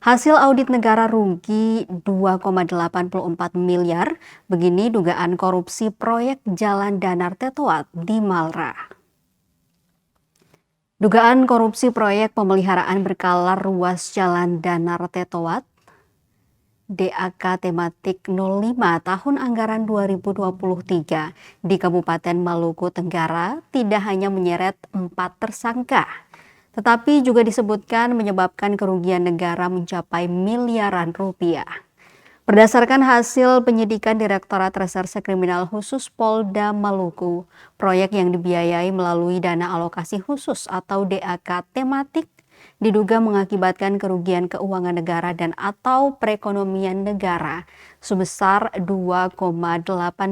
Hasil audit negara rugi 2,84 miliar, begini dugaan korupsi proyek Jalan Danar Tetoat di Malra. Dugaan korupsi proyek pemeliharaan berkala ruas Jalan Danar Tetoat DAK tematik 05 tahun anggaran 2023 di Kabupaten Maluku Tenggara tidak hanya menyeret 4 tersangka, tetapi juga disebutkan menyebabkan kerugian negara mencapai miliaran rupiah. Berdasarkan hasil penyidikan Direktorat Reserse Kriminal Khusus Polda Maluku, proyek yang dibiayai melalui dana alokasi khusus atau DAK tematik diduga mengakibatkan kerugian keuangan negara dan atau perekonomian negara sebesar 2,8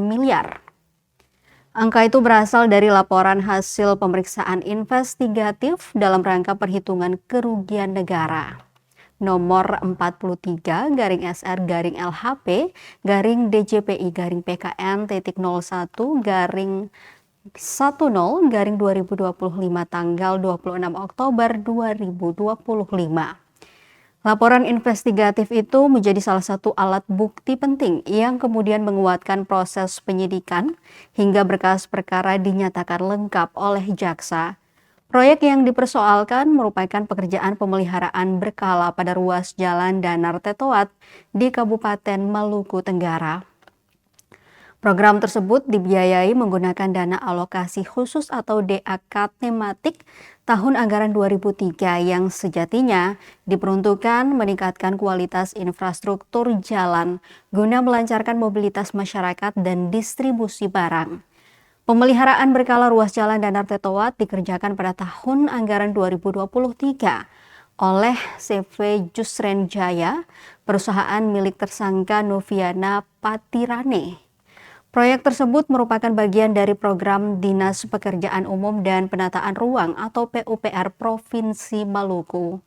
miliar. Angka itu berasal dari laporan hasil pemeriksaan investigatif dalam rangka perhitungan kerugian negara. Nomor 43-SR-DJPI-PKN-01-10-2025 tanggal 26 Oktober 2025. Laporan investigatif itu menjadi salah satu alat bukti penting yang kemudian menguatkan proses penyidikan hingga berkas perkara dinyatakan lengkap oleh jaksa. Proyek yang dipersoalkan merupakan pekerjaan pemeliharaan berkala pada ruas Jalan Danar Tetoat di Kabupaten Maluku Tenggara. Program tersebut dibiayai menggunakan dana alokasi khusus atau DAK tematik tahun anggaran 2003 yang sejatinya diperuntukkan meningkatkan kualitas infrastruktur jalan guna melancarkan mobilitas masyarakat dan distribusi barang. Pemeliharaan berkala ruas Jalan Danar Tetoat dikerjakan pada tahun anggaran 2023 oleh CV Jusren Jaya, perusahaan milik tersangka Noviana Patirane. Proyek tersebut merupakan bagian dari program Dinas Pekerjaan Umum dan Penataan Ruang atau PUPR Provinsi Maluku.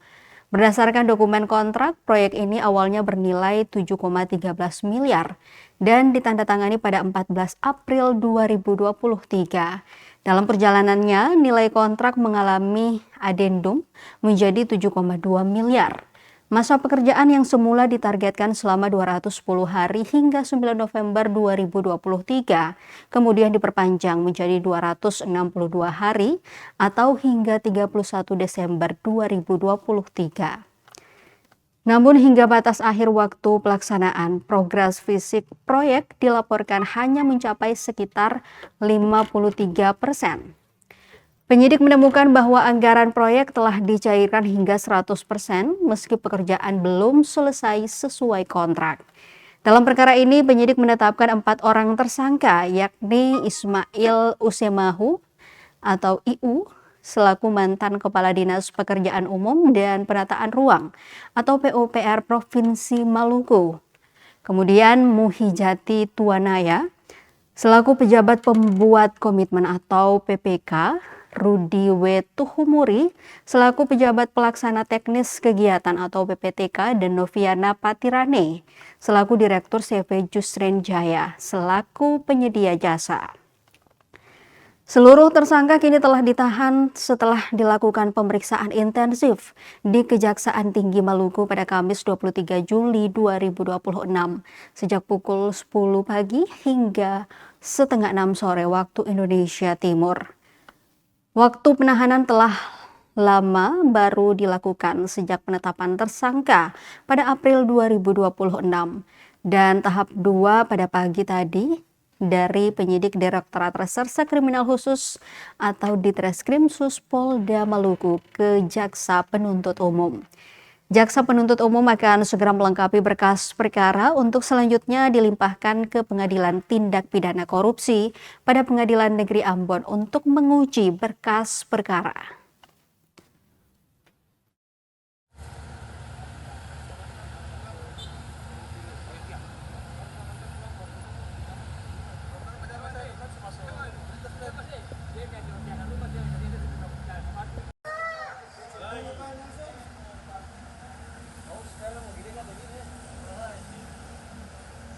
Berdasarkan dokumen kontrak, proyek ini awalnya bernilai 7,13 miliar dan ditandatangani pada 14 April 2023. Dalam perjalanannya, nilai kontrak mengalami adendum menjadi 7,2 miliar. Masa pekerjaan yang semula ditargetkan selama 210 hari hingga 9 November 2023, kemudian diperpanjang menjadi 262 hari atau hingga 31 Desember 2023. Namun hingga batas akhir waktu pelaksanaan, progres fisik proyek dilaporkan hanya mencapai sekitar 53%. Penyidik menemukan bahwa anggaran proyek telah dicairkan hingga 100% meski pekerjaan belum selesai sesuai kontrak. Dalam perkara ini, penyidik menetapkan 4 orang tersangka, yakni Ismail Usemahu atau IU, selaku mantan Kepala Dinas Pekerjaan Umum dan Penataan Ruang atau PUPR Provinsi Maluku. Kemudian Muhijati Tuanaya, selaku pejabat pembuat komitmen atau PPK, Rudi W. Tuhumuri, selaku pejabat pelaksana teknis kegiatan atau PPTK, dan Noviana Patirane, selaku Direktur CV Jusren Jaya, selaku penyedia jasa. Seluruh tersangka kini telah ditahan setelah dilakukan pemeriksaan intensif di Kejaksaan Tinggi Maluku pada Kamis 23 Juli 2026 sejak pukul 10 pagi hingga setengah 6 sore waktu Indonesia Timur. Waktu penahanan telah lama baru dilakukan sejak penetapan tersangka pada April 2026 dan tahap 2 pada pagi tadi dari penyidik Direktorat Reserse Kriminal Khusus atau Ditreskrimsus Polda Maluku ke Jaksa Penuntut Umum. Jaksa Penuntut Umum akan segera melengkapi berkas perkara untuk selanjutnya dilimpahkan ke Pengadilan Tindak Pidana Korupsi pada Pengadilan Negeri Ambon untuk menguji berkas perkara.